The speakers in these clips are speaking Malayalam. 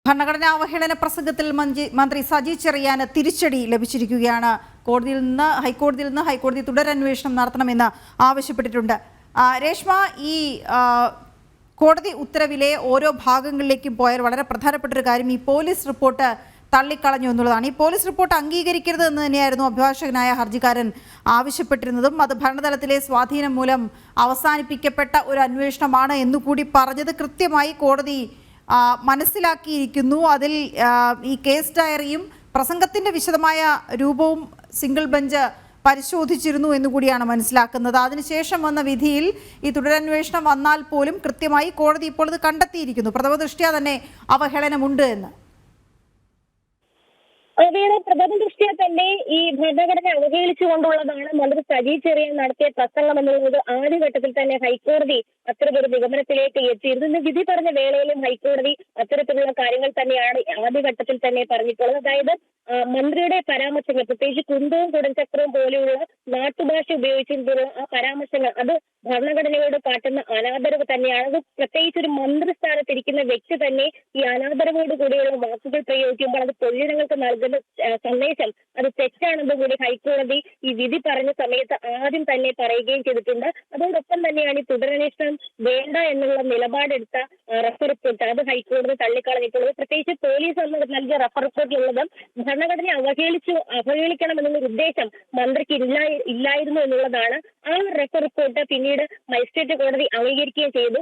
ഭരണഘടനാ അവഹേളന പ്രസംഗത്തിൽ മന്ത്രി സജി ചെറിയാന് തിരിച്ചടി ലഭിച്ചിരിക്കുകയാണ്. ഹൈക്കോടതിയിൽ നിന്ന് ഹൈക്കോടതി തുടരന്വേഷണം നടത്തണമെന്ന് ആവശ്യപ്പെട്ടിട്ടുണ്ട്. രേഷ്മ, ഈ കോടതി ഉത്തരവിലെ ഓരോ ഭാഗങ്ങളിലേക്കും പോയാൽ വളരെ പ്രധാനപ്പെട്ട ഒരു കാര്യം ഈ പോലീസ് റിപ്പോർട്ട് തള്ളിക്കളഞ്ഞു എന്നുള്ളതാണ്. ഈ പോലീസ് റിപ്പോർട്ട് അംഗീകരിക്കരുത് എന്ന് തന്നെയായിരുന്നു അഭിഭാഷകനായ ഹർജിക്കാരൻ ആവശ്യപ്പെട്ടിരുന്നതും. അത് ഭരണതലത്തിലെ സ്വാധീനം മൂലം അവസാനിപ്പിക്കപ്പെട്ട ഒരു അന്വേഷണമാണ് എന്നുകൂടി പറഞ്ഞത് കൃത്യമായി കോടതി മനസ്സിലാക്കിയിരിക്കുന്നു. അതിൽ ഈ കേസ് ഡയറിയും പ്രസംഗത്തിൻ്റെ വിശദമായ രൂപവും സിംഗിൾ ബെഞ്ച് പരിശോധിച്ചിരുന്നു എന്നുകൂടിയാണ് മനസ്സിലാക്കുന്നത്. അതിനുശേഷം വന്ന വിധിയിൽ ഈ തുടരന്വേഷണം വന്നാൽ പോലും കൃത്യമായി കോടതി ഇപ്പോൾ ഇത് കണ്ടെത്തിയിരിക്കുന്നു. പ്രഥമ ദൃഷ്ട്യാ തന്നെ അവഹേളനമുണ്ട് എന്ന്. അവയുടെ പ്രഥമ ദൃഷ്ട്യാ തന്നെ ഈ ഭരണഘടന അവഹേളിച്ചുകൊണ്ടുള്ളതാണ് മന്ത്രി സജി ചെറിയാൻ നടത്തിയ പ്രസംഗം എന്നുള്ളത് ആദ്യഘട്ടത്തിൽ തന്നെ ഹൈക്കോടതി അത്തരമൊരു നിഗമനത്തിലേക്ക് എത്തിയിരുന്നു. വിധി പറഞ്ഞ വേളയിലും ഹൈക്കോടതി അത്തരത്തിലുള്ള കാര്യങ്ങൾ തന്നെയാണ് ആദ്യഘട്ടത്തിൽ തന്നെ പറഞ്ഞിട്ടുള്ളത്. അതായത് മന്ത്രിയുടെ പരാമർശങ്ങൾ, പ്രത്യേകിച്ച് കുന്തവും കുടഞ്ചക്രവും പോലെയുള്ള നാട്ടുഭാഷ ഉപയോഗിച്ചിട്ടുള്ള ആ പരാമർശങ്ങൾ, അത് ഭരണഘടനയോട് കാട്ടുന്ന അനാദരവ് തന്നെയാണ്. അത് പ്രത്യേകിച്ച് ഒരു മന്ത്രിസ്ഥാനത്തിരിക്കുന്ന വ്യക്തി തന്നെ ഈ അനാദരവോട് കൂടിയുള്ള വാക്കുകൾ പ്രയോഗിക്കുമ്പോൾ അത് പൊതുജനങ്ങൾക്ക് നൽകുന്ന സന്ദേശം അത് തെറ്റാണെന്ന് കൂടി ഹൈക്കോടതി ഈ വിധി പറഞ്ഞ സമയത്ത് ആദ്യം തന്നെ പറയുകയും ചെയ്തിട്ടുണ്ട്. അതോടൊപ്പം തന്നെയാണ് ഈ തുടരന്വേഷണം വേണ്ട എന്നുള്ള നിലപാടെടുത്ത റഫർ റിപ്പോർട്ട് അത് ഹൈക്കോടതി തള്ളിക്കളഞ്ഞിട്ടുള്ളത്. പ്രത്യേകിച്ച് പോലീസ് നൽകിയ റഫർ റിപ്പോർട്ടിലുള്ളത് ഭരണഘടനയെ അവഹേളിക്കണം എന്നുള്ള ഉദ്ദേശം മന്ത്രിക്ക് ഇല്ലായിരുന്നു എന്നുള്ളതാണ്. ആ റഫർ റിപ്പോർട്ട് പിന്നീട് മജിസ്ട്രേറ്റ് കോടതി അംഗീകരിക്കുകയും ചെയ്തു.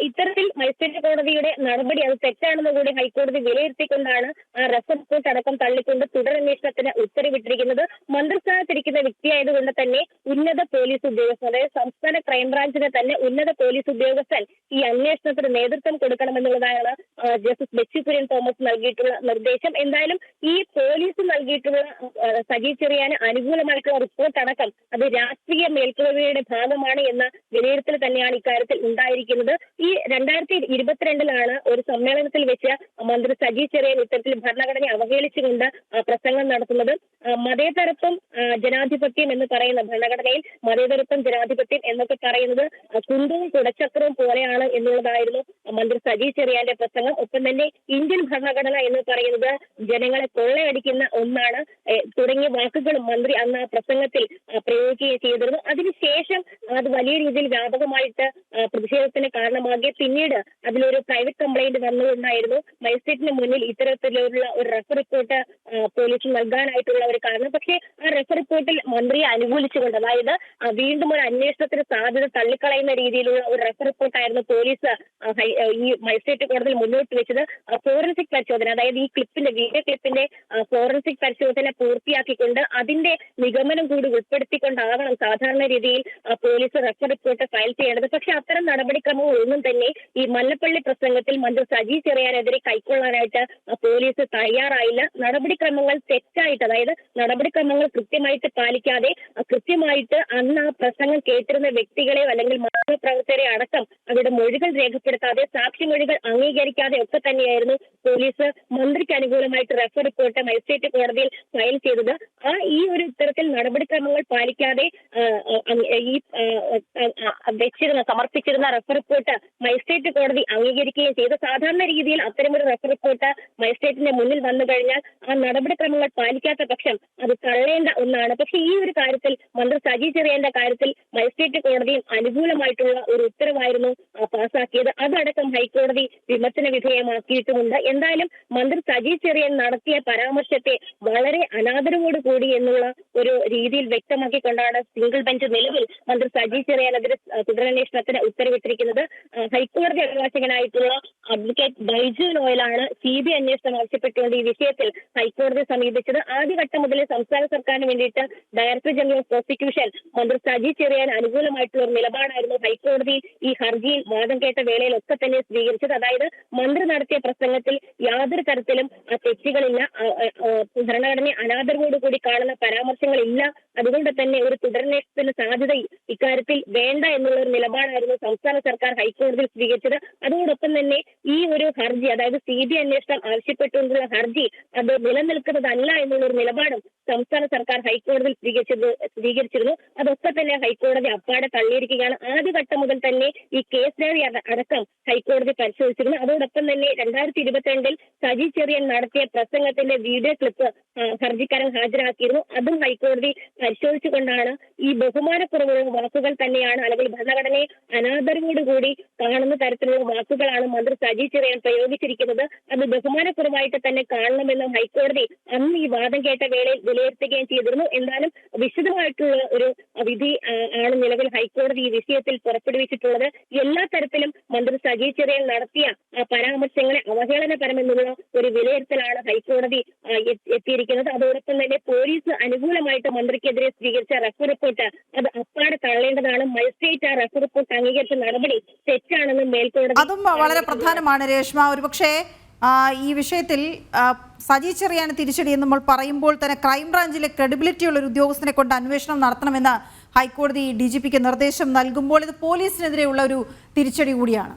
ഇത്തരത്തിൽ മജിസ്ട്രേറ്റ് കോടതിയുടെ നടപടി അത് തെറ്റാണെന്ന് കൂടി ഹൈക്കോടതി വിലയിരുത്തിക്കൊണ്ടാണ് ആ റഫർ റിപ്പോർട്ട് അടക്കം തള്ളിക്കൊണ്ട് തുടരന്വേഷണത്തിന് ഉത്തരവിട്ടിരിക്കുന്നത്. മന്ത്രിസ്ഥാനത്തിരിക്കുന്ന വ്യക്തിയായതുകൊണ്ട് തന്നെ ഉന്നത പോലീസ് ഉദ്യോഗസ്ഥൻ, അതായത് സംസ്ഥാന ക്രൈംബ്രാഞ്ചിനെ തന്നെ ഉന്നത പോലീസ് ഉദ്യോഗസ്ഥൻ ഈ അന്വേഷണത്തിന് നേതൃത്വം കൊടുക്കണമെന്നുള്ളതാണ് ജസ്റ്റിസ് ബെച്ചി കുര്യൻ തോമസ് നൽകിയിട്ടുള്ള നിർദ്ദേശം. എന്തായാലും ഈ പോലീസ് നൽകിയിട്ടുള്ള സജി ചെറിയാന് അനുകൂലമായിട്ടുള്ള റിപ്പോർട്ട് അടക്കം അത് രാഷ്ട്രീയ മേൽക്കോയ്മയുടെ ഭാഗമാണ് എന്ന വിലയിരുത്തൽ തന്നെയാണ് ഇക്കാര്യത്തിൽ ഉണ്ടായിരിക്കുന്നത്. ഈ 2022 ഒരു സമ്മേളനത്തിൽ വെച്ച് മന്ത്രി സജി ചെറിയാൻ ഇത്തരത്തിൽ ഭരണഘടനയെ അവഹേളിച്ചുകൊണ്ട് പ്രസംഗം നടത്തുന്നത്. മതേതരത്വം ജനാധിപത്യം എന്ന് പറയുന്ന ഭരണഘടനയിൽ മതേതരത്വം ജനാധിപത്യം എന്നൊക്കെ പറയുന്നത് കുന്തവും കുടച്ചക്രവും പോലെയാണ് എന്നുള്ളതായിരുന്നു മന്ത്രി സജി ചെറിയാന്റെ പ്രസംഗം. ഒപ്പം തന്നെ ഇന്ത്യൻ ഭരണഘടന എന്ന് പറയുന്നത് ജനങ്ങളെ കൊള്ളയടിക്കുന്ന ഒന്നാണ് തുടങ്ങിയ വാക്കുകളും മന്ത്രി അന്ന് ആ പ്രസംഗത്തിൽ പ്രയോഗിക്കുകയും ചെയ്തിരുന്നു. അതിനുശേഷം അത് വലിയ രീതിയിൽ വ്യാപകമായിട്ട് പ്രതിഷേധത്തിന് കാരണമാകെ പിന്നീട് അതിലൊരു പ്രൈവറ്റ് കംപ്ലൈന്റ് വന്നുകൊണ്ടായിരുന്നു മജിസ്ട്രേറ്റിന് മുന്നിൽ ഇത്തരത്തിലുള്ള ഒരു റഫർ റിപ്പോർട്ട് പോലീസ് നൽകാനായിട്ടുള്ള ഒരു കാരണം. പക്ഷേ ആ റഫർ റിപ്പോർട്ടിൽ മന്ത്രിയെ അനുകൂലിച്ചുകൊണ്ട്, അതായത് വീണ്ടും ഒരു അന്വേഷണത്തിന് സാധ്യത തള്ളിക്കളയുന്ന രീതിയിലുള്ള ഒരു റഫർ റിപ്പോർട്ടായിരുന്നു പോലീസ് ഈ മജിസ്ട്രേറ്റ് കോടതിയിൽ മുന്നോട്ട് വെച്ചത്. ഫോറൻസിക് പരിശോധന, അതായത് ഈ വീഡിയോ ക്ലിപ്പിന്റെ ഫോറൻസിക് പരിശോധന പൂർത്തിയാക്കിക്കൊണ്ട് അതിന്റെ നിഗമനം കൂടി ഉൾപ്പെടുത്തിക്കൊണ്ടാകണം സാധാരണ രീതിയിൽ പോലീസ് റഫർ റിപ്പോർട്ട് ഫയൽ ചെയ്യേണ്ടത്. പക്ഷെ അത്തരം നടപടിക്രമങ്ങൾ ഒന്നും തന്നെ ഈ മല്ലപ്പള്ളി പ്രസംഗത്തിൽ മന്ത്രി സജി ചെറിയാനെതിരെ കൈക്കൊള്ളാനായിട്ട് പോലീസ് തയ്യാറായില്ല. നടപടിക്രമങ്ങൾ തെറ്റായിട്ട്, അതായത് നടപടിക്രമങ്ങൾ കൃത്യമായിട്ട് പാലിക്കാതെ കൃത്യമായിട്ട് അന്ന് ആ പ്രസംഗം കേട്ടിരുന്ന വ്യക്തികളെയോ അല്ലെങ്കിൽ മാധ്യമപ്രവർത്തകരെ അടക്കം അവരുടെ മൊഴികൾ രേഖപ്പെടുത്താതെ സാക്ഷിമൊഴികൾ അംഗീകരിക്കാതെ ഒക്കെ തന്നെയായിരുന്നു പോലീസ് മന്ത്രിക്ക് അനുകൂലമായിട്ട് റഫർ റിപ്പോർട്ട് മജിസ്ട്രേറ്റ് കോടതിയിൽ ഫയൽ ചെയ്തത്. ഈ ഒരു ഇത്തരത്തിൽ നടപടിക്രമങ്ങൾ പാലിക്കാതെ ഈ സമർപ്പിച്ചിരുന്ന റഫർ റിപ്പോർട്ട് മജിസ്ട്രേറ്റ് കോടതി അംഗീകരിക്കുകയും ചെയ്തു. സാധാരണ രീതിയിൽ അത്തരമൊരു റഫർ റിപ്പോർട്ട് മജിസ്ട്രേറ്റിന്റെ മുന്നിൽ വന്നു കഴിഞ്ഞാൽ ആ നടപടിക്രമങ്ങൾ പാലിക്കാത്ത പക്ഷം അത് തള്ളേണ്ട ഒന്നാണ്. പക്ഷെ ഈ ഒരു കാര്യത്തിൽ മന്ത്രി സജി ചെറിയാന്റെ കാര്യത്തിൽ മജിസ്ട്രേറ്റ് കോടതിയും അനുകൂലമായിട്ടുള്ള ഒരു ഉത്തരവായിരുന്നു പാസാക്കിയത്. അതടക്കം ഹൈക്കോടതി വിമർശന വിധേയമാക്കിയിട്ടുമുണ്ട്. എന്തായാലും മന്ത്രി സജി ചെറിയാൻ നടത്തിയ പരാമർശത്തെ വളരെ അനാദരവോട് കൂടി എന്നുള്ള ഒരു രീതിയിൽ വ്യക്തമാക്കിക്കൊണ്ടാണ് സിംഗിൾ ബെഞ്ച് നിലവിൽ മന്ത്രി സജി ചെറിയാനെതിരെ തുടരന്വേഷണത്തിന് ഉത്തരവിട്ടിരിക്കുന്നത്. ഹൈക്കോടതി അഭിഭാഷകനായിട്ടുള്ള അഡ്വക്കേറ്റ് ബൈജു നോയലാണ് CBI അന്വേഷണം ആവശ്യപ്പെട്ടുകൊണ്ട് ഈ വിഷയത്തിൽ ഹൈക്കോടതിയെ സമീപിച്ചത്. ആദ്യഘട്ടം മുതൽ സംസ്ഥാന സർക്കാരിന് വേണ്ടിയിട്ട് ഡയറക്ടർ ജനറൽ ഓഫ് പ്രോസിക്യൂഷൻ മന്ത്രി സജി ചെറിയാൻ അനുകൂലമായിട്ടുള്ള ഒരു നിലപാടായിരുന്നു ഹൈക്കോടതി ഈ ഹർജിയിൽ വാദം കേട്ട വേളയിലൊക്കെ തന്നെ സ്വീകരിച്ചത്. അതായത് മന്ത്രി നടത്തിയ പ്രസംഗത്തിൽ യാതൊരു തരത്തിലും തെറ്റുകളില്ല, ഭരണഘടനയെ അനാദരവോടുകൂടി കാണുന്ന പരാമർശങ്ങളില്ല, അതുകൊണ്ട് തന്നെ ഒരു തുടരന്വേഷണത്തിന് സാധ്യത ഇക്കാര്യത്തിൽ വേണ്ട എന്നുള്ള ഒരു നിലപാടായിരുന്നു സംസ്ഥാന സർക്കാർ ഹൈക്കോടതിയിൽ സ്വീകരിച്ചത്. അതോടൊപ്പം തന്നെ ഈ ഒരു ഹർജി, അതായത് CBI അന്വേഷണം ആവശ്യപ്പെട്ടുകൊണ്ടുള്ള ഹർജി അത് നിലനിൽക്കുന്നതല്ല എന്നുള്ളൊരു നിലപാടും സംസ്ഥാന സർക്കാർ ഹൈക്കോടതിയിൽ സ്വീകരിച്ചിരുന്നു. അതൊക്കെ തന്നെ ഹൈക്കോടതി അപ്പാടെ തള്ളിയിരിക്കുകയാണ്. ആദ്യഘട്ടം മുതൽ തന്നെ ഈ കേസ് ഡയറി അടക്കം ഹൈക്കോടതി പരിശോധിച്ചിരുന്നു. അതോടൊപ്പം തന്നെ 2022 ഇരുപത്തിരണ്ടിൽ സജി ചെറിയാൻ നടത്തിയ പ്രസംഗത്തിന്റെ വീഡിയോ ക്ലിപ്പ് ഹർജിക്കാരൻ ഹാജരാക്കിയിരുന്നു. അതും ഹൈക്കോടതി പരിശോധിച്ചുകൊണ്ടാണ് ഈ ബഹുമാനക്കുറവുള്ള വാക്കുകൾ തന്നെയാണ്, അല്ലെങ്കിൽ ഭരണഘടനയെ അനാദരവോടുകൂടി കാണുന്ന തരത്തിലുള്ള വാക്കുകളാണ് മന്ത്രി സജി ചെറിയാൻ പ്രയോഗിച്ചിരിക്കുന്നത്. അത് ബഹുമാനക്കുറവായിട്ട് തന്നെ കാണണമെന്നും ഹൈക്കോടതി അന്ന് ഈ വാദം കേട്ട വേളയിൽ വിലയിരുത്തുകയും ചെയ്തിരുന്നു. എന്നാലും വിശദമായിട്ടുള്ള ഒരു വിധി ആണ് നിലവിൽ ഹൈക്കോടതി ഈ വിഷയത്തിൽ പുറപ്പെടുവിച്ചിട്ടുള്ളത്. എല്ലാ തരത്തിലും മന്ത്രി സജി ചെറിയാൻ നടത്തിയ പരാമർശങ്ങളെ അവഹേളനപരമെന്നുള്ള ഒരു വിലയിരുത്തലാണ് ഹൈക്കോടതി എത്തിയിരിക്കുന്നത്. അതോടൊപ്പം തന്നെ പോലീസ് അനുകൂലമായിട്ട് മന്ത്രിക്കെതിരെ സ്വീകരിച്ച റഫ് റിപ്പോർട്ട് അത് അപ്പാടെ തള്ളേണ്ടതാണ്. മജിസ്ട്രേറ്റ് ആ റഫ് റിപ്പോർട്ട് അംഗീകരിച്ച നടപടി തെറ്റാണെന്നും മേൽക്കോടതി. അതും വളരെ പ്രധാനമാണ് രേഷ്മ. ഒരുപക്ഷെ ഈ വിഷയത്തിൽ സജി ചെറിയാൻ തിരിച്ചടി എന്ന് നമ്മൾ പറയുമ്പോൾ തന്നെ ക്രൈംബ്രാഞ്ചിലെ ക്രെഡിബിലിറ്റിയുള്ള ഒരു ഉദ്യോഗസ്ഥനെ കൊണ്ട് അന്വേഷണം നടത്തണമെന്ന് ഹൈക്കോടതി DGPക്ക് നിർദ്ദേശം നൽകുമ്പോൾ ഇത് പോലീസിനെതിരെയുള്ള ഒരു തിരിച്ചടി കൂടിയാണ്.